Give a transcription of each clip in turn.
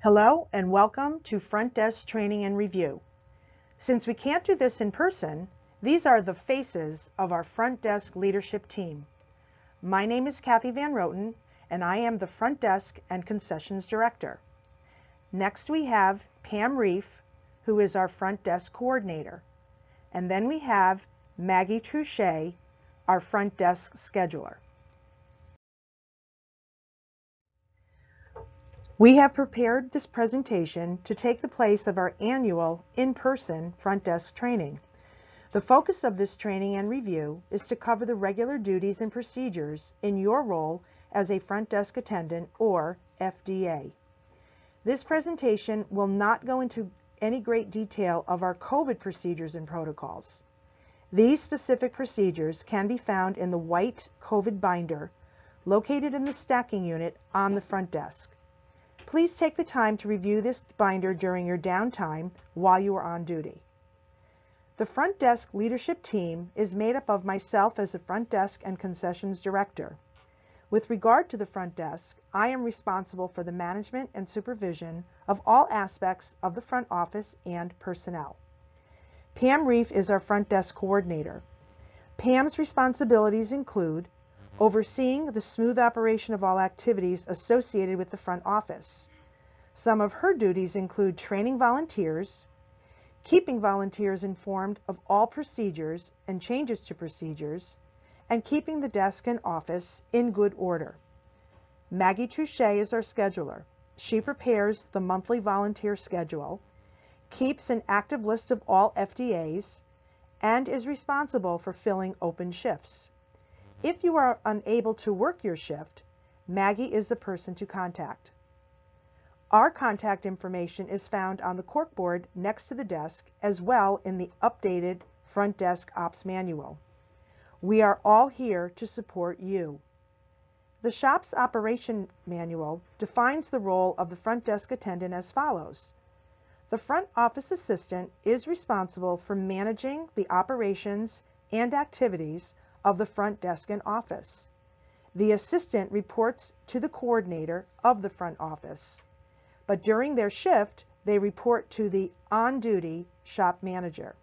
Hello and welcome to Front Desk Training and Review. Since we can't do this in person, these are the faces of our Front Desk leadership team. My name is Kathy Van Roten and I am the Front Desk and Concessions Director. Next we have Pam Reef, who is our Front Desk Coordinator. And then we have Maggie Truchet, our Front Desk Scheduler. We have prepared this presentation to take the place of our annual in-person front desk training. The focus of this training and review is to cover the regular duties and procedures in your role as a front desk attendant or FDA. This presentation will not go into any great detail of our COVID procedures and protocols. These specific procedures can be found in the white COVID binder located in the stacking unit on the front desk. Please take the time to review this binder during your downtime while you are on duty. The front desk leadership team is made up of myself as a front desk and concessions director. With regard to the front desk, I am responsible for the management and supervision of all aspects of the front office and personnel. Pam Reef is our front desk coordinator. Pam's responsibilities include overseeing the smooth operation of all activities associated with the front office. Some of her duties include training volunteers, keeping volunteers informed of all procedures and changes to procedures, and keeping the desk and office in good order. Maggie Truchet is our scheduler. She prepares the monthly volunteer schedule, keeps an active list of all FDAs, and is responsible for filling open shifts. If you are unable to work your shift, Maggie is the person to contact. Our contact information is found on the corkboard next to the desk as well in the updated Front Desk Ops Manual. We are all here to support you. The shop's operation manual defines the role of the front desk attendant as follows. The front office assistant is responsible for managing the operations and activities of the front desk and office. The assistant reports to the coordinator of the front office, but during their shift, they report to the on-duty shop manager.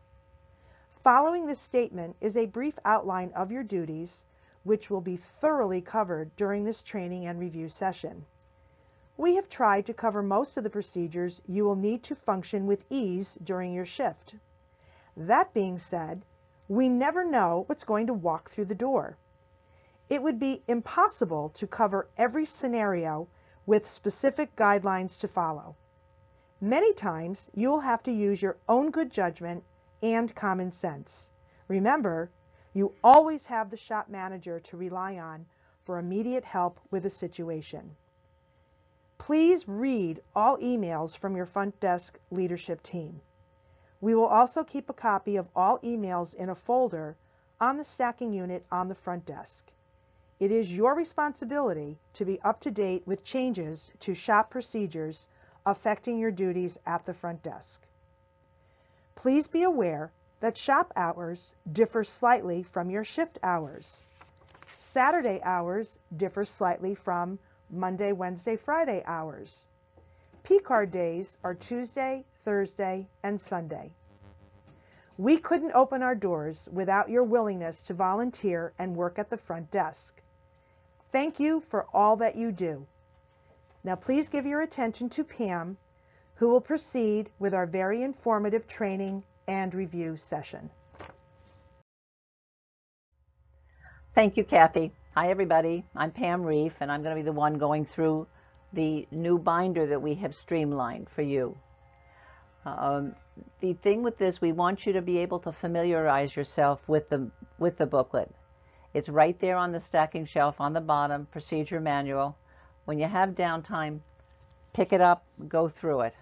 Following this statement is a brief outline of your duties, which will be thoroughly covered during this training and review session. We have tried to cover most of the procedures you will need to function with ease during your shift. That being said, we never know what's going to walk through the door. It would be impossible to cover every scenario with specific guidelines to follow. Many times, you will have to use your own good judgment and common sense. Remember, you always have the shop manager to rely on for immediate help with a situation. Please read all emails from your front desk leadership team. We will also keep a copy of all emails in a folder on the stacking unit on the front desk. It is your responsibility to be up to date with changes to shop procedures affecting your duties at the front desk. Please be aware that shop hours differ slightly from your shift hours. Saturday hours differ slightly from Monday, Wednesday, Friday hours. P-card days are Tuesday, Thursday, and Sunday. We couldn't open our doors without your willingness to volunteer and work at the front desk. Thank you for all that you do. Now please give your attention to Pam, who will proceed with our very informative training and review session. Thank you, Kathy. Hi, everybody. I'm Pam Reef, and I'm going to be the one going through the new binder that we have streamlined for you. The thing with this, we want you to be able to familiarize yourself with the booklet. It's right there on the stacking shelf on the bottom, procedure manual. When you have downtime, pick it up, go through it.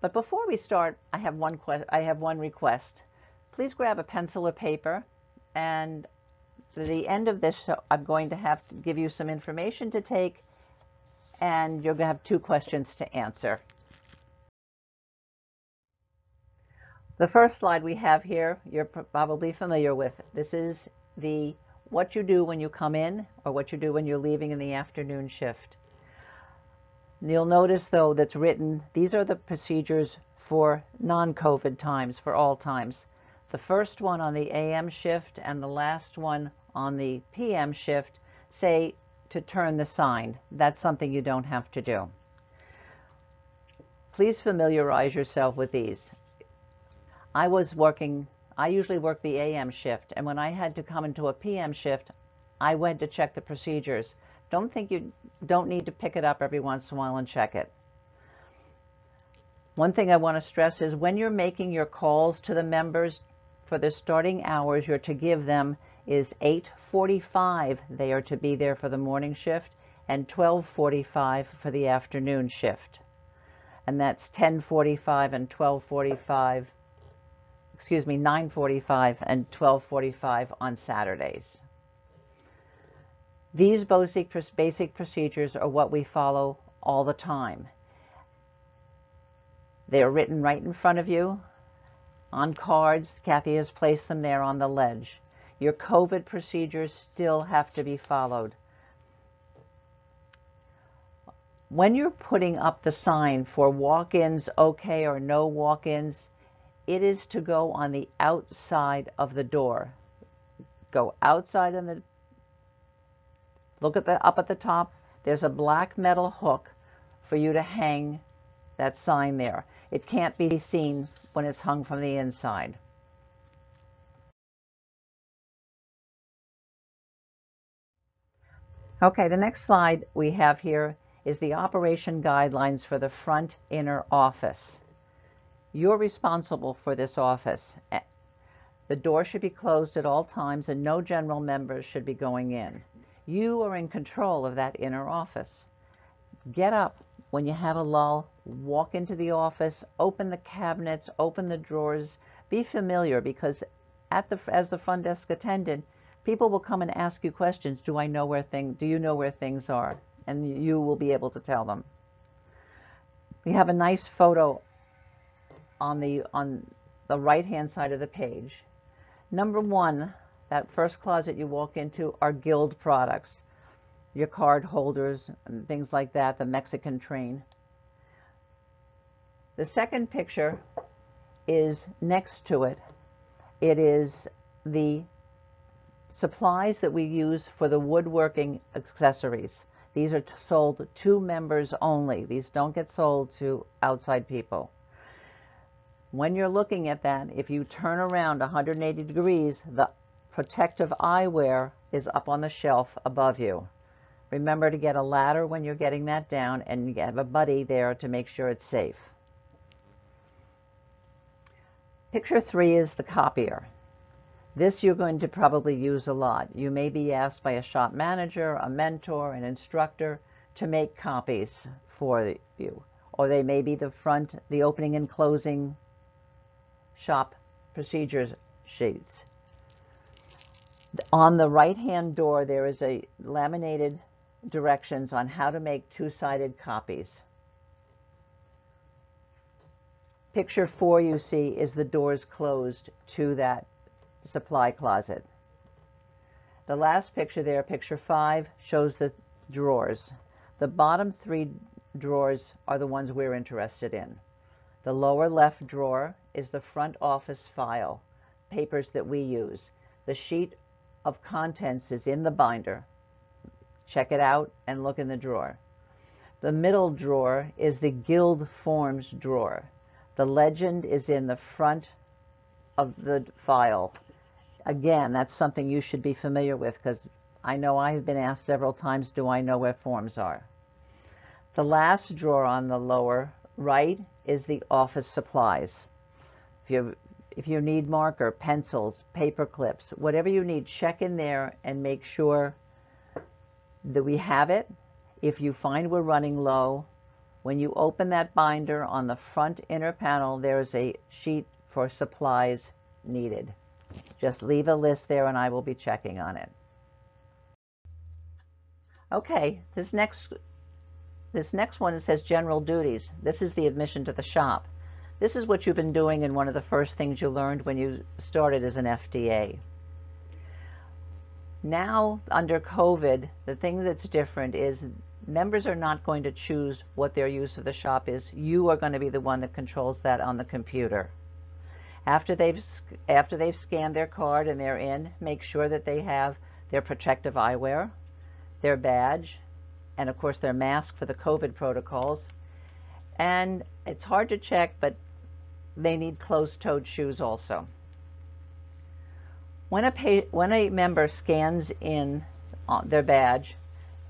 But before we start, I have one request. Please grab a pencil or paper, and at the end of this, I'm going to have to give you some information to take, and you're going to have 2 questions to answer. The first slide we have here, you're probably familiar with. This is what you do when you come in or what you do when you're leaving in the afternoon shift. You'll notice, though, that's written, these are the procedures for non-COVID times, for all times. The first one on the AM shift and the last one on the PM shift say to turn the sign. That's something you don't have to do. Please familiarize yourself with these. I usually work the AM shift, and when I had to come into a PM shift, I went to check the procedures. Don't think you don't need to pick it up every once in a while and check it. One thing I want to stress is when you're making your calls to the members for the starting hours you're to give them is 8:45. They are to be there for the morning shift, and 12:45 for the afternoon shift. And that's 10:45 and 12:45, 9:45 and 12:45 on Saturdays. These basic procedures are what we follow all the time. They are written right in front of you on cards. Kathy has placed them there on the ledge. Your COVID procedures still have to be followed. When you're putting up the sign for walk-ins okay or no walk-ins, it is to go on the outside of the door. Go outside on the, look at the, up at the top, there's a black metal hook for you to hang that sign there. It can't be seen when it's hung from the inside. Okay, the next slide we have here is the operation guidelines for the front inner office. You're responsible for this office. The door should be closed at all times and no general members should be going in. You are in control of that inner office. Get up when you have a lull, walk into the office, open the cabinets, open the drawers. Be familiar, because as the front desk attendant, people will come and ask you questions. Do you know where things are? And you will be able to tell them. We have a nice photo on the right-hand side of the page. Number one, that first closet you walk into are Guild products. Your card holders and things like that, the Mexican train. The second picture is next to it. It is the supplies that we use for the woodworking accessories. These are sold to members only. These don't get sold to outside people. When you're looking at that, if you turn around 180 degrees, the protective eyewear is up on the shelf above you. Remember to get a ladder when you're getting that down, and you have a buddy there to make sure it's safe. Picture 3 is the copier. This you're going to probably use a lot. You may be asked by a shop manager, a mentor, an instructor to make copies for you. Or they may be the opening and closing shop procedures sheets. On the right-hand door, there is a laminated directions on how to make two-sided copies. Picture 4 you see is the doors closed to that supply closet. The last picture there, picture 5, shows the drawers. The bottom 3 drawers are the ones we're interested in. The lower left drawer is the front office file, papers that we use. The sheet of contents is in the binder. Check it out and look in the drawer. The middle drawer is the Guild Forms drawer. The legend is in the front of the file. Again, that's something you should be familiar with, because I know I've been asked several times, do I know where forms are? The last drawer on the lower right is the office supplies. If you need marker, pencils, paper clips, whatever you need, check in there and make sure that we have it. If you find we're running low, when you open that binder on the front inner panel, there's a sheet for supplies needed. Just leave a list there and I will be checking on it. Okay, this next one, it says general duties. This is the admission to the shop. This is what you've been doing, and one of the first things you learned when you started as an FDA. Now, under COVID, the thing that's different is members are not going to choose what their use of the shop is. You are going to be the one that controls that on the computer. After they've scanned their card and they're in, make sure that they have their protective eyewear, their badge, and of course their mask for the COVID protocols. And it's hard to check, but they need closed-toed shoes also. When a member scans in their badge,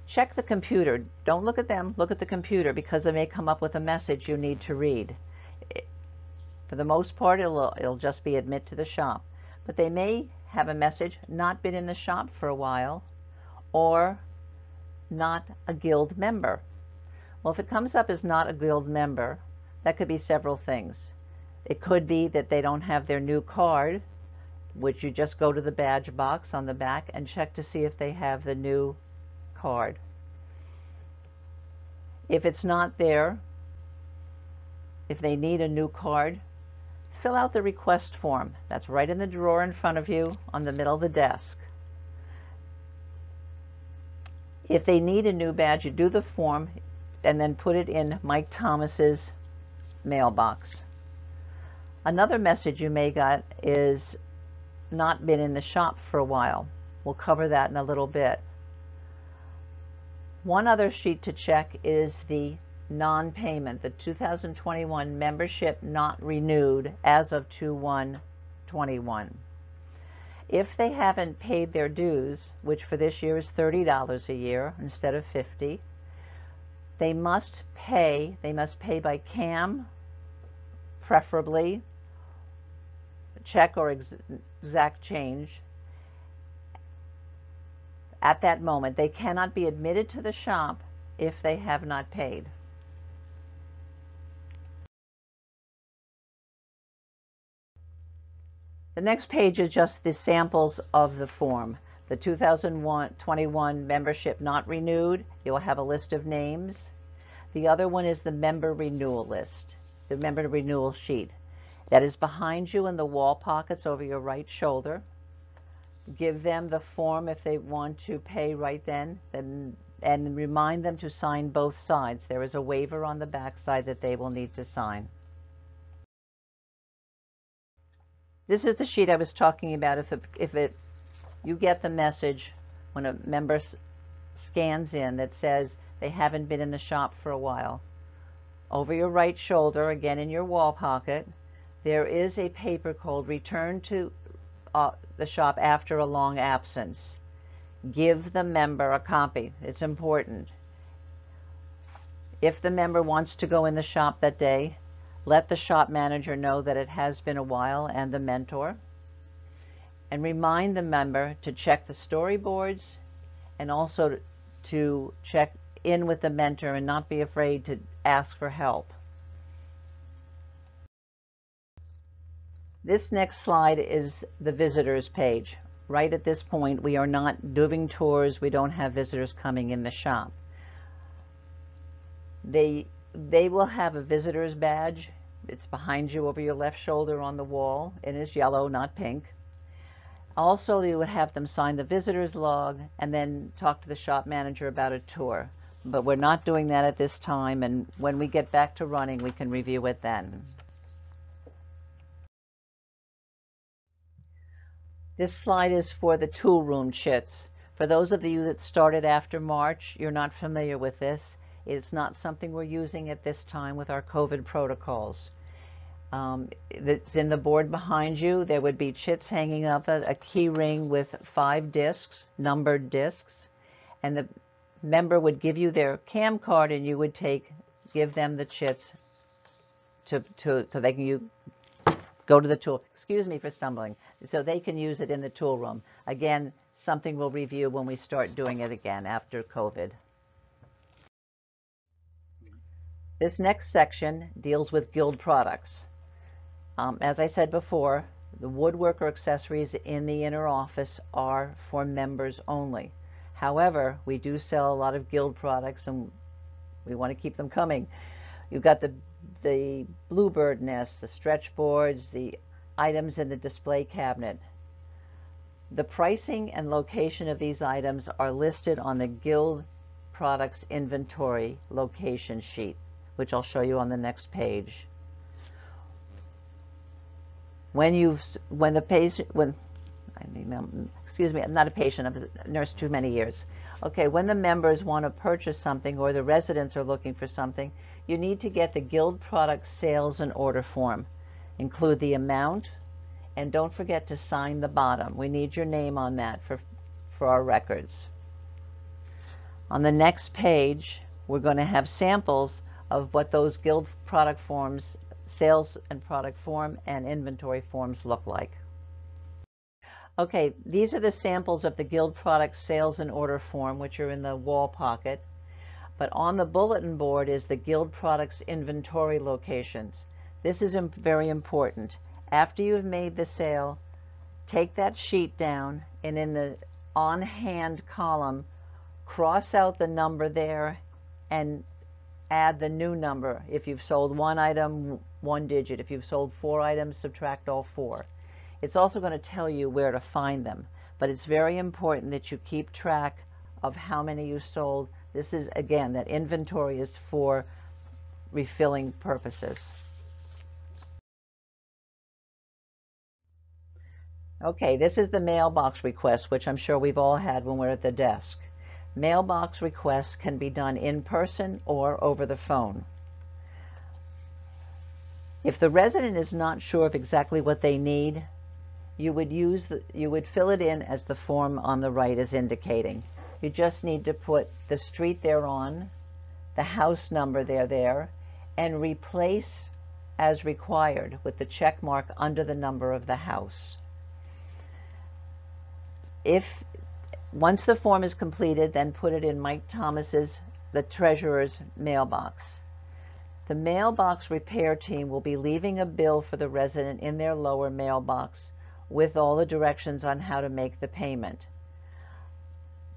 check the computer. Don't look at them, look at the computer, because they may come up with a message you need to read. For the most part, it'll just be admit to the shop. But they may have a message, not been in the shop for a while, or not a guild member. Well, if it comes up as not a guild member, that could be several things. It could be that they don't have their new card, which you just go to the badge box on the back and check to see if they have the new card. If it's not there, if they need a new card, fill out the request form. That's right in the drawer in front of you on the middle of the desk. If they need a new badge, you do the form and then put it in Mike Thomas's mailbox. Another message you may got is not been in the shop for a while. We'll cover that in a little bit. One other sheet to check is the non-payment, the 2021 membership not renewed as of 2/1/21. If they haven't paid their dues, which for this year is $30 a year instead of $50, they must pay by CAM, preferably check or exact change. At that moment, they cannot be admitted to the shop if they have not paid. The next page is just the samples of the form. The 2021 membership not renewed, you'll have a list of names. The other one is the member renewal list, the member renewal sheet. That is behind you in the wall pockets over your right shoulder. Give them the form if they want to pay right then, and remind them to sign both sides. There is a waiver on the back side that they will need to sign. This is the sheet I was talking about. You get the message when a member scans in that says they haven't been in the shop for a while. Over your right shoulder, again in your wall pocket, there is a paper called Return to the Shop After a Long Absence. Give the member a copy. It's important. If the member wants to go in the shop that day, let the shop manager know that it has been a while and the mentor. And remind the member to check the storyboards and also to check in with the mentor and not be afraid to ask for help. This next slide is the visitors page. Right at this point, we are not doing tours. We don't have visitors coming in the shop. They will have a visitor's badge. It's behind you over your left shoulder on the wall. It is yellow, not pink. Also, you would have them sign the visitor's log and then talk to the shop manager about a tour. But we're not doing that at this time, and when we get back to running, we can review it then. This slide is for the tool room chits. For those of you that started after March, you're not familiar with this. It's not something we're using at this time with our COVID protocols. It's in the board behind you. There would be chits hanging up, a key ring with 5 discs, numbered discs, and the member would give you their CAM card and you would give them the chits so they can go to the tool. Excuse me for stumbling. So they can use it in the tool room. Again, something we'll review when we start doing it again after COVID. This next section deals with guild products. As I said before, the woodworker accessories in the inner office are for members only. However, we do sell a lot of guild products and we want to keep them coming. You've got the bluebird nest, the stretch boards, the items in the display cabinet. The pricing and location of these items are listed on the guild Products Inventory Location Sheet, which I'll show you on the next page. Excuse me, I'm not a patient, I've been a nurse too many years. Okay, when the members want to purchase something or the residents are looking for something, you need to get the Guild Products Sales and Order Form. Include the amount, and don't forget to sign the bottom. We need your name on that for our records. On the next page, we're going to have samples of what those Guild product forms, sales and product form, and inventory forms look like. Okay, these are the samples of the Guild Products Sales and Order Form, which are in the wall pocket. But on the bulletin board is the Guild Products Inventory Locations. This is very important. After you've made the sale, take that sheet down, and in the on-hand column, cross out the number there and add the new number. If you've sold one item, one digit. If you've sold 4 items, subtract all 4. It's also going to tell you where to find them, but it's very important that you keep track of how many you sold. This is, again, that inventory is for refilling purposes. Okay, this is the mailbox request, which I'm sure we've all had when we're at the desk. Mailbox requests can be done in person or over the phone. If the resident is not sure of exactly what they need, you would fill it in as the form on the right is indicating. You just need to put the street they're on, the house number they're there, and replace as required with the check mark under the number of the house. Once the form is completed, then put it in Mike Thomas's, the treasurer's, mailbox. The mailbox repair team will be leaving a bill for the resident in their lower mailbox with all the directions on how to make the payment.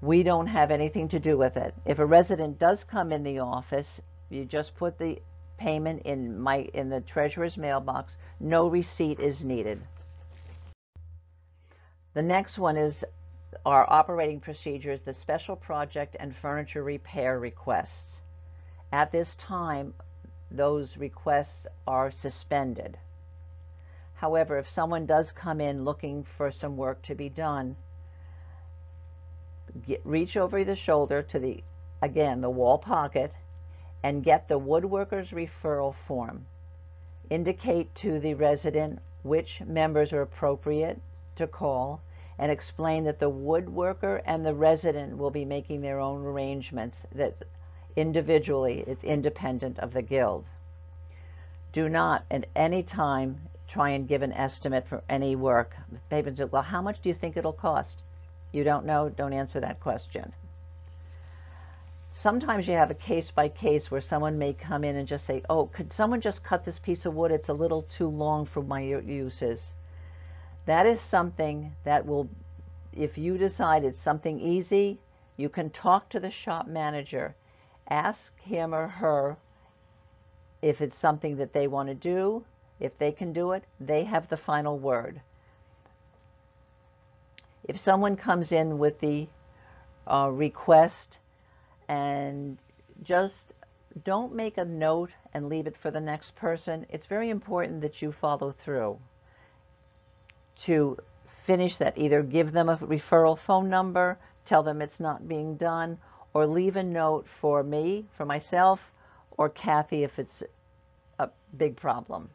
We don't have anything to do with it. If a resident does come in the office, you just put the payment in the treasurer's mailbox. No receipt is needed. The next one is our operating procedures, the special project and furniture repair requests. At this time, those requests are suspended. However, if someone does come in looking for some work to be done, reach over the shoulder to the wall pocket and get the Woodworkers referral form. Indicate to the resident which members are appropriate to call, and explain that the woodworker and the resident will be making their own arrangements, that individually it's independent of the guild. Do not at any time try and give an estimate for any work. People say, well, how much do you think it'll cost? You don't know, don't answer that question. Sometimes you have a case by case where someone may come in and just say, oh, could someone just cut this piece of wood? It's a little too long for my uses. That is something that will, if you decide it's something easy, you can talk to the shop manager. Ask him or her if it's something that they want to do. If they can do it, they have the final word. If someone comes in with the request, and just don't make a note and leave it for the next person. It's very important that you follow through to finish that. Either give them a referral phone number, tell them it's not being done, or leave a note for me, for myself, or Kathy if it's a big problem.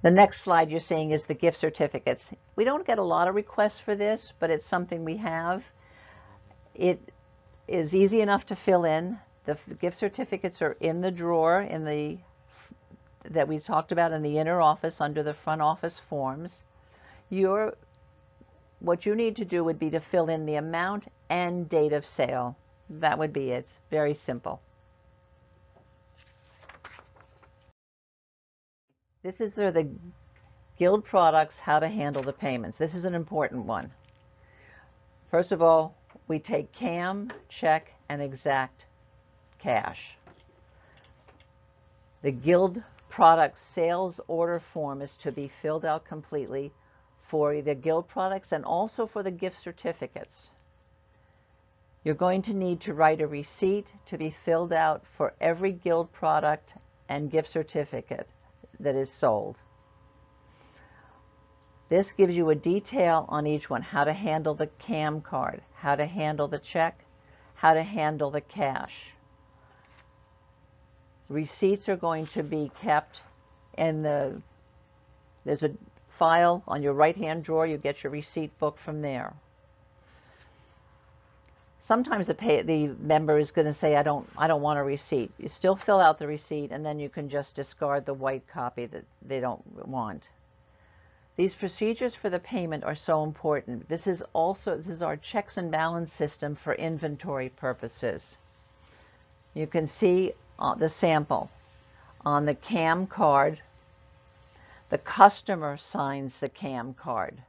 The next slide you're seeing is the gift certificates. We don't get a lot of requests for this, but it's something we have. It is easy enough to fill in. The gift certificates are in the drawer that we talked about in the inner office under the front office forms. What you need to do would be to fill in the amount and date of sale. That would be it. Very simple. This is the Guild Products, how to handle the payments. This is an important one. First of all, we take CAM, check, and exact cash. The Guild Products sales order form is to be filled out completely for the Guild Products and also for the gift certificates. You're going to need to write a receipt to be filled out for every guild product and gift certificate that is sold. This gives you a detail on each one, how to handle the CAM card, how to handle the check, how to handle the cash. Receipts are going to be kept in there's a file on your right-hand drawer. You get your receipt book from there. Sometimes the member is going to say, I don't want a receipt. You still fill out the receipt, and then you can just discard the white copy that they don't want. These procedures for the payment are so important. This is our checks and balance system for inventory purposes. You can see the sample. On the CAM card, the customer signs the CAM card,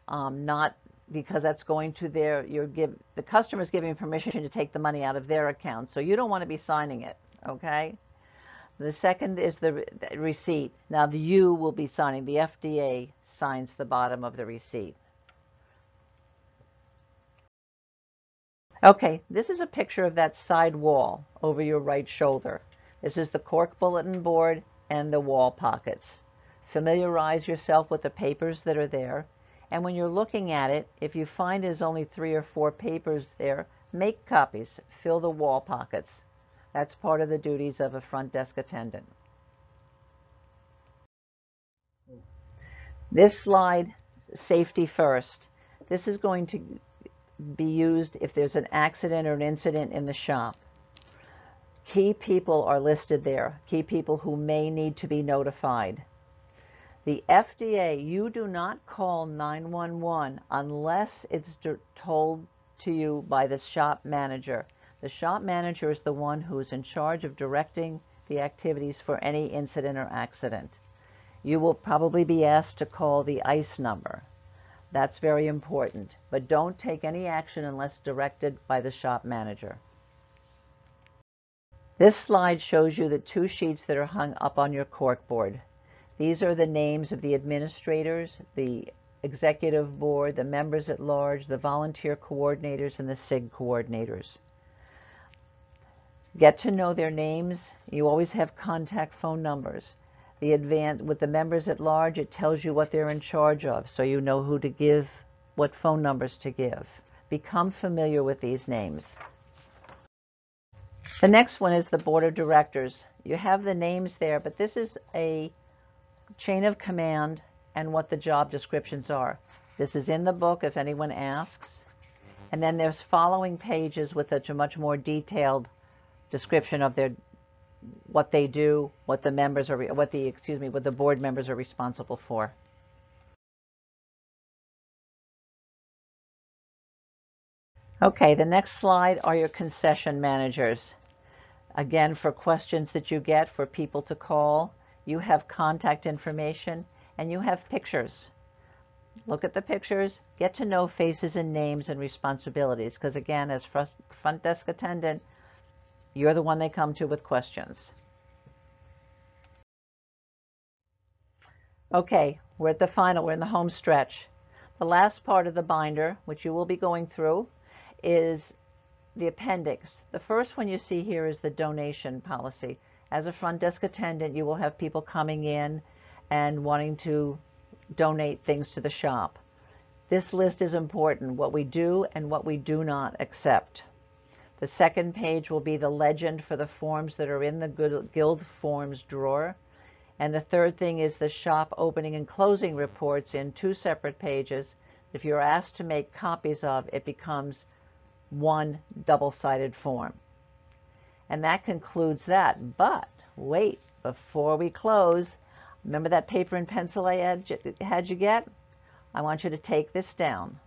not because that's going to the customer is giving permission to take the money out of their account, so you don't want to be signing it, okay? The second is the receipt. Now you will be signing. The FDA signs the bottom of the receipt. Okay, this is a picture of that side wall over your right shoulder. This is the cork bulletin board and the wall pockets. Familiarize yourself with the papers that are there. And when you're looking at it, if you find there's only 3 or 4 papers there, make copies. Fill the wall pockets. That's part of the duties of a front desk attendant. This slide, safety first. This is going to be used if there's an accident or an incident in the shop. Key people are listed there, key people who may need to be notified. The FDA, you do not call 911 unless it's told to you by the shop manager. The shop manager is the one who is in charge of directing the activities for any incident or accident. You will probably be asked to call the ICE number. That's very important, but don't take any action unless directed by the shop manager. This slide shows you the 2 sheets that are hung up on your corkboard. These are the names of the administrators, the executive board, the members at large, the volunteer coordinators, and the SIG coordinators. Get to know their names. You always have contact phone numbers. With the members at large, it tells you what they're in charge of, so you know who to give, what phone numbers to give. Become familiar with these names. The next one is the board of directors. You have the names there, but this is a chain of command and what the job descriptions are. This is in the book if anyone asks. And then there's following pages with a much more detailed description of what they do, what the board members are responsible for. Okay, the next slide are your concession managers. Again, for questions that you get, for people to call, you have contact information and you have pictures. Look at the pictures, get to know faces and names and responsibilities, because again, as front desk attendant, you're the one they come to with questions. Okay, we're at the final, we're in the home stretch. The last part of the binder, which you will be going through, is the appendix. The first one you see here is the donation policy. As a front desk attendant, you will have people coming in and wanting to donate things to the shop. This list is important, what we do and what we do not accept. The second page will be the legend for the forms that are in the Guild Forms drawer. And the third thing is the shop opening and closing reports in 2 separate pages. If you're asked to make copies of, it becomes one double-sided form. And that concludes that. But wait, before we close, remember that paper and pencil I had you get? I want you to take this down.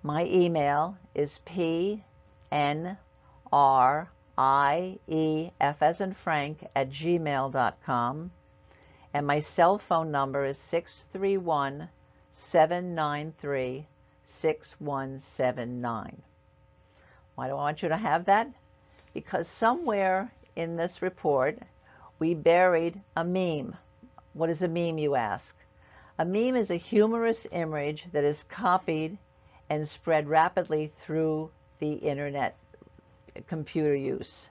My email is PNRIEF as in Frank @gmail.com. And my cell phone number is 631-793-6179. Why do I want you to have that? Because somewhere in this report, we buried a meme. What is a meme, you ask? A meme is a humorous image that is copied and spread rapidly through the internet computer use.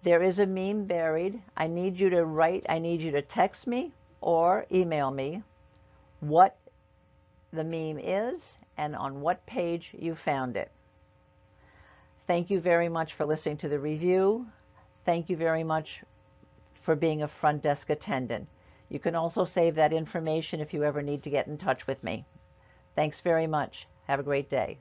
There is a meme buried. I need you to text me or email me what the meme is and on what page you found it. Thank you very much for listening to the review. Thank you very much for being a front desk attendant. You can also save that information if you ever need to get in touch with me. Thanks very much. Have a great day.